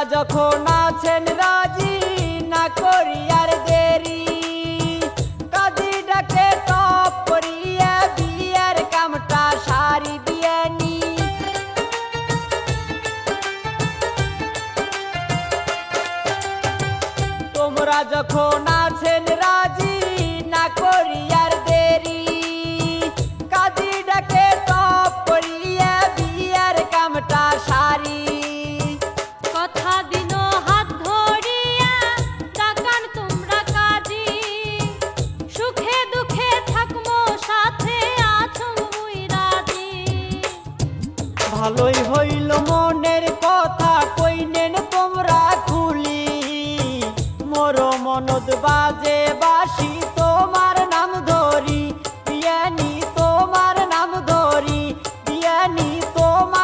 যখন আছেন রাজি না করি আর দেরি, কাজী ডাকে টপ করিয়া বিয়ের কামটা সারি দিয়েনি। তোমরা যখন আছেন রাজি না করি আর দেরি, কাজী ডাকে টপ করিয়া বিয়ের কামটা সারি। কথা দিল হাত ধরিয়া ডাকান তোমরা কাজী, সুখে দুঃখে থাকবো সাথে আছো মুই রাজি। ভালোই হইল মনের কথা কইনেন তোমরা খুলি, মোর মনদ বাজে বাসি তোমার নাম ধরি, বিয়ানি তোমার নাম ধরি, বিয়ানি তোমার